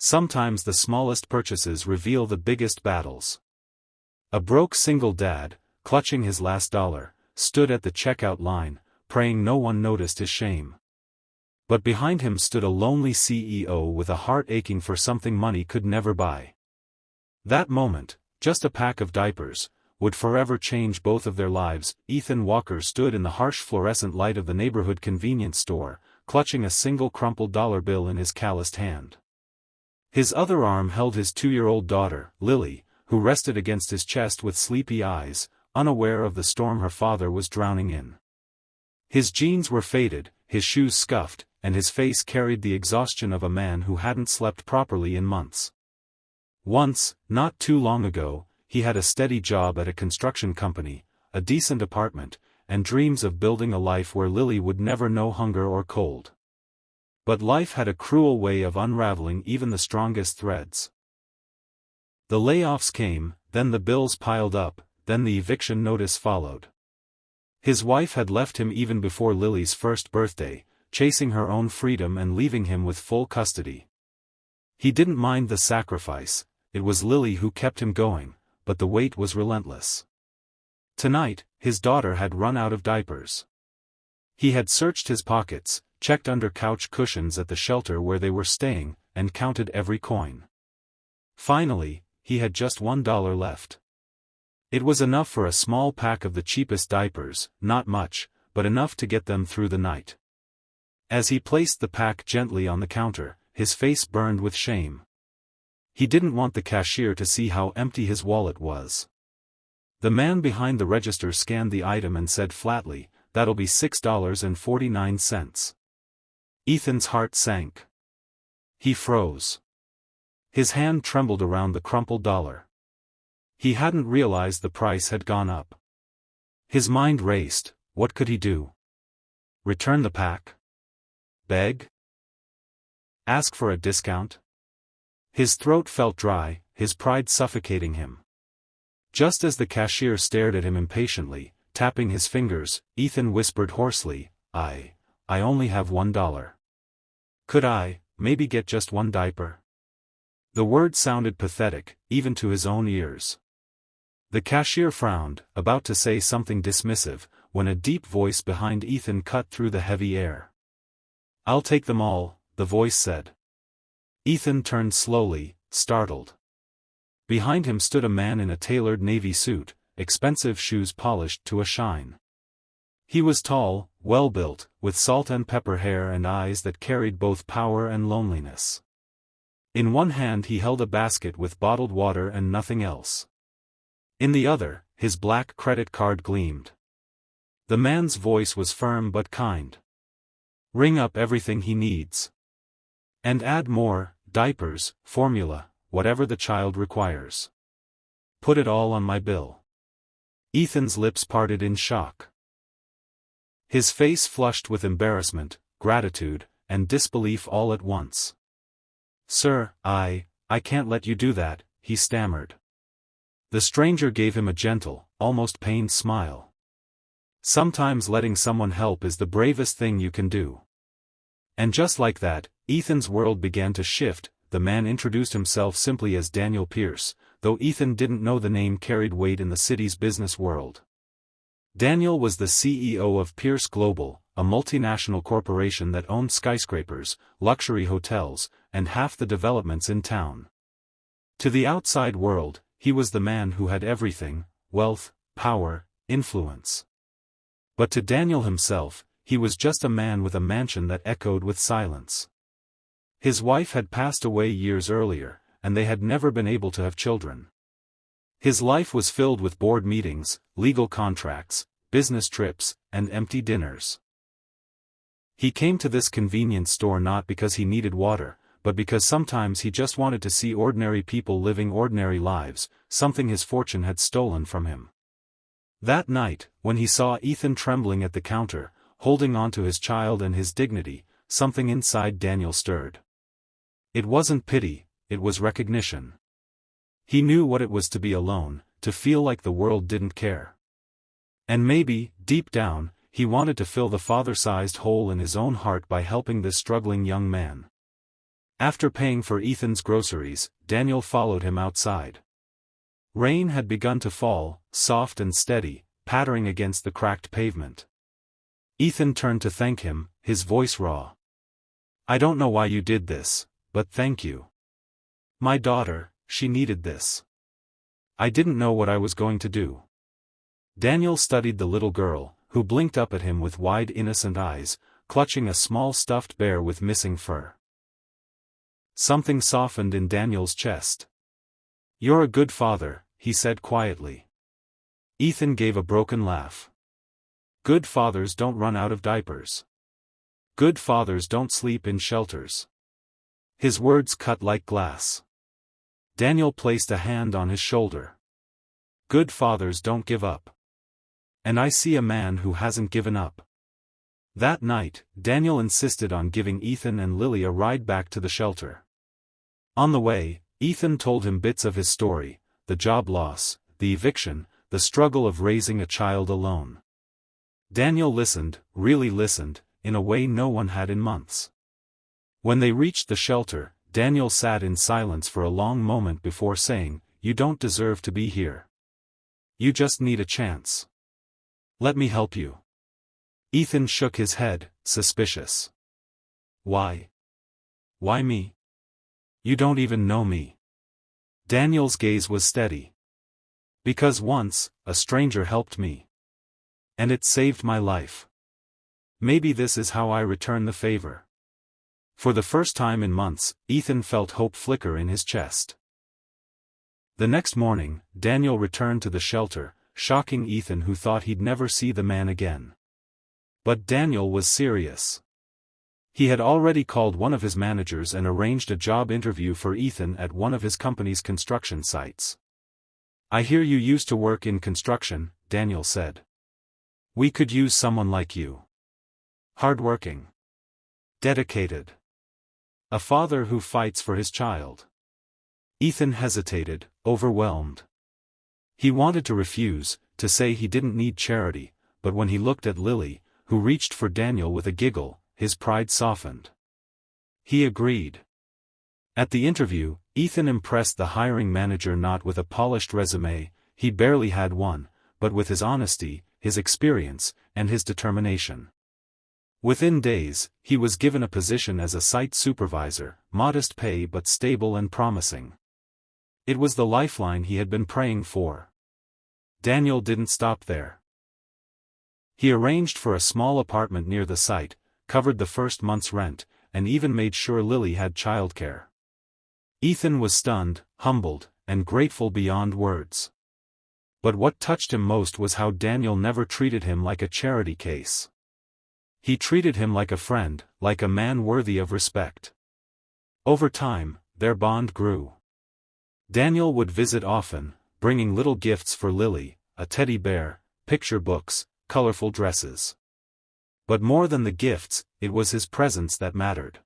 Sometimes the smallest purchases reveal the biggest battles. A broke single dad, clutching his last dollar, stood at the checkout line, praying no one noticed his shame. But behind him stood a lonely CEO with a heart aching for something money could never buy. That moment, just a pack of diapers, would forever change both of their lives. Ethan Walker stood in the harsh fluorescent light of the neighborhood convenience store, clutching a single crumpled dollar bill in his calloused hand. His other arm held his 2-year-old daughter, Lily, who rested against his chest with sleepy eyes, unaware of the storm her father was drowning in. His jeans were faded, his shoes scuffed, and his face carried the exhaustion of a man who hadn't slept properly in months. Once, not too long ago, he had a steady job at a construction company, a decent apartment, and dreams of building a life where Lily would never know hunger or cold. But life had a cruel way of unraveling even the strongest threads. The layoffs came, then the bills piled up, then the eviction notice followed. His wife had left him even before Lily's first birthday, chasing her own freedom and leaving him with full custody. He didn't mind the sacrifice, it was Lily who kept him going, but the weight was relentless. Tonight, his daughter had run out of diapers. He had searched his pockets, checked under couch cushions at the shelter where they were staying, and counted every coin. Finally, he had just $1 left. It was enough for a small pack of the cheapest diapers, not much, but enough to get them through the night. As he placed the pack gently on the counter, his face burned with shame. He didn't want the cashier to see how empty his wallet was. The man behind the register scanned the item and said flatly, "That'll be $6.49. Ethan's heart sank. He froze. His hand trembled around the crumpled dollar. He hadn't realized the price had gone up. His mind raced. What could he do? Return the pack? Beg? Ask for a discount? His throat felt dry, his pride suffocating him. Just as the cashier stared at him impatiently, tapping his fingers, Ethan whispered hoarsely, I only have $1. Could I, maybe get just one diaper?" The word sounded pathetic, even to his own ears. The cashier frowned, about to say something dismissive, when a deep voice behind Ethan cut through the heavy air. "I'll take them all," the voice said. Ethan turned slowly, startled. Behind him stood a man in a tailored navy suit, expensive shoes polished to a shine. He was tall, well-built, with salt and pepper hair and eyes that carried both power and loneliness. In one hand he held a basket with bottled water and nothing else. In the other, his black credit card gleamed. The man's voice was firm but kind. "Ring up everything he needs. And add more, diapers, formula, whatever the child requires. Put it all on my bill." Ethan's lips parted in shock. His face flushed with embarrassment, gratitude, and disbelief all at once. "Sir, I can't let you do that," he stammered. The stranger gave him a gentle, almost pained smile. "Sometimes letting someone help is the bravest thing you can do." And just like that, Ethan's world began to shift. The man introduced himself simply as Daniel Pierce, though Ethan didn't know the name carried weight in the city's business world. Daniel was the CEO of Pierce Global, a multinational corporation that owned skyscrapers, luxury hotels, and half the developments in town. To the outside world, he was the man who had everything: wealth, power, influence. But to Daniel himself, he was just a man with a mansion that echoed with silence. His wife had passed away years earlier, and they had never been able to have children. His life was filled with board meetings, legal contracts, business trips, and empty dinners. He came to this convenience store not because he needed water, but because sometimes he just wanted to see ordinary people living ordinary lives, something his fortune had stolen from him. That night, when he saw Ethan trembling at the counter, holding on to his child and his dignity, something inside Daniel stirred. It wasn't pity, it was recognition. He knew what it was to be alone, to feel like the world didn't care. And maybe, deep down, he wanted to fill the father-sized hole in his own heart by helping this struggling young man. After paying for Ethan's groceries, Daniel followed him outside. Rain had begun to fall, soft and steady, pattering against the cracked pavement. Ethan turned to thank him, his voice raw. "I don't know why you did this, but thank you. My daughter, she needed this. I didn't know what I was going to do." Daniel studied the little girl, who blinked up at him with wide innocent eyes, clutching a small stuffed bear with missing fur. Something softened in Daniel's chest. "You're a good father," he said quietly. Ethan gave a broken laugh. "Good fathers don't run out of diapers. Good fathers don't sleep in shelters." His words cut like glass. Daniel placed a hand on his shoulder. "Good fathers don't give up. And I see a man who hasn't given up." That night, Daniel insisted on giving Ethan and Lily a ride back to the shelter. On the way, Ethan told him bits of his story, the job loss, the eviction, the struggle of raising a child alone. Daniel listened, really listened, in a way no one had in months. When they reached the shelter, Daniel sat in silence for a long moment before saying, "You don't deserve to be here. You just need a chance. Let me help you." Ethan shook his head, suspicious. "Why? Why me? You don't even know me." Daniel's gaze was steady. "Because once, a stranger helped me. And it saved my life. Maybe this is how I return the favor." For the first time in months, Ethan felt hope flicker in his chest. The next morning, Daniel returned to the shelter, shocking Ethan, who thought he'd never see the man again. But Daniel was serious. He had already called one of his managers and arranged a job interview for Ethan at one of his company's construction sites. "I hear you used to work in construction," Daniel said. "We could use someone like you. Hardworking. Dedicated. A father who fights for his child." Ethan hesitated, overwhelmed. He wanted to refuse, to say he didn't need charity, but when he looked at Lily, who reached for Daniel with a giggle, his pride softened. He agreed. At the interview, Ethan impressed the hiring manager not with a polished resume, he barely had one, but with his honesty, his experience, and his determination. Within days, he was given a position as a site supervisor, modest pay but stable and promising. It was the lifeline he had been praying for. Daniel didn't stop there. He arranged for a small apartment near the site, covered the first month's rent, and even made sure Lily had childcare. Ethan was stunned, humbled, and grateful beyond words. But what touched him most was how Daniel never treated him like a charity case. He treated him like a friend, like a man worthy of respect. Over time, their bond grew. Daniel would visit often, bringing little gifts for Lily, a teddy bear, picture books, colorful dresses. But more than the gifts, it was his presence that mattered.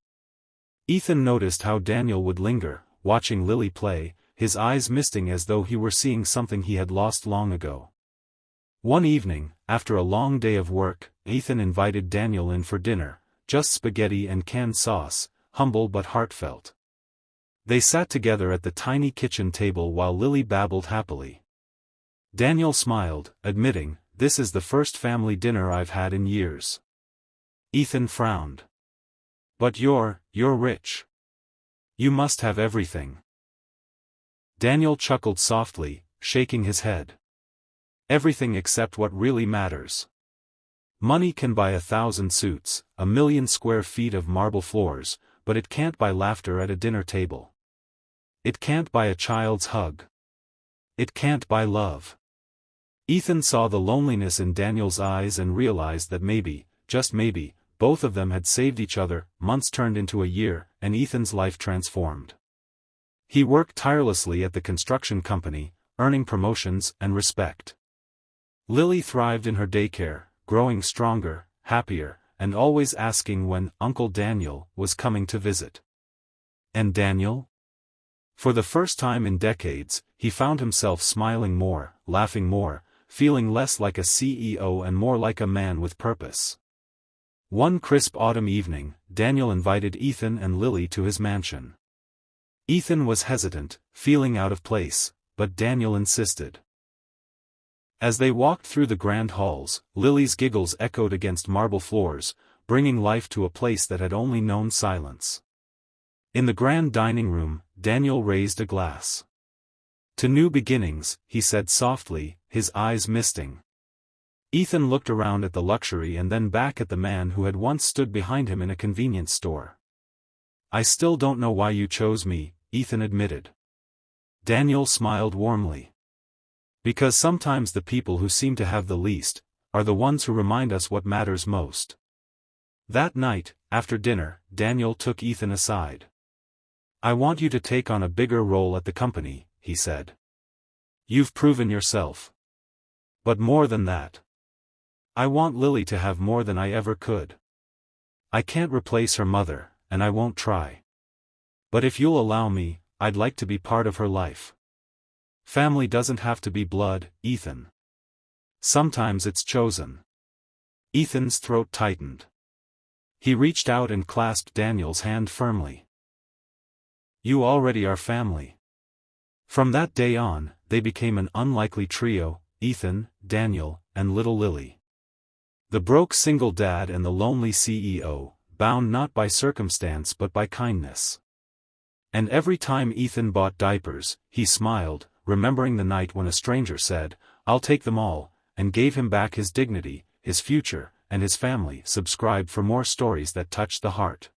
Ethan noticed how Daniel would linger, watching Lily play, his eyes misting as though he were seeing something he had lost long ago. One evening, after a long day of work, Ethan invited Daniel in for dinner, just spaghetti and canned sauce, humble but heartfelt. They sat together at the tiny kitchen table while Lily babbled happily. Daniel smiled, admitting, "This is the first family dinner I've had in years." Ethan frowned. "But you're rich. You must have everything." Daniel chuckled softly, shaking his head. "Everything except what really matters. Money can buy 1,000 suits, 1,000,000 square feet of marble floors, but it can't buy laughter at a dinner table. It can't buy a child's hug. It can't buy love." Ethan saw the loneliness in Daniel's eyes and realized that maybe, just maybe, both of them had saved each other. Months turned into a year, and Ethan's life transformed. He worked tirelessly at the construction company, earning promotions and respect. Lily thrived in her daycare, growing stronger, happier, and always asking when Uncle Daniel was coming to visit. And Daniel? For the first time in decades, he found himself smiling more, laughing more, feeling less like a CEO and more like a man with purpose. One crisp autumn evening, Daniel invited Ethan and Lily to his mansion. Ethan was hesitant, feeling out of place, but Daniel insisted. As they walked through the grand halls, Lily's giggles echoed against marble floors, bringing life to a place that had only known silence. In the grand dining room, Daniel raised a glass. "To new beginnings," he said softly, his eyes misting. Ethan looked around at the luxury and then back at the man who had once stood behind him in a convenience store. "I still don't know why you chose me," Ethan admitted. Daniel smiled warmly. "Because sometimes the people who seem to have the least, are the ones who remind us what matters most." That night, after dinner, Daniel took Ethan aside. "I want you to take on a bigger role at the company," he said. "You've proven yourself. But more than that. I want Lily to have more than I ever could. I can't replace her mother, and I won't try. But if you'll allow me, I'd like to be part of her life. Family doesn't have to be blood, Ethan. Sometimes it's chosen." Ethan's throat tightened. He reached out and clasped Daniel's hand firmly. "You already are family." From that day on, they became an unlikely trio, Ethan, Daniel, and little Lily. The broke single dad and the lonely CEO, bound not by circumstance but by kindness. And every time Ethan bought diapers, he smiled, remembering the night when a stranger said, "I'll take them all," and gave him back his dignity, his future, and his family. Subscribe for more stories that touch the heart.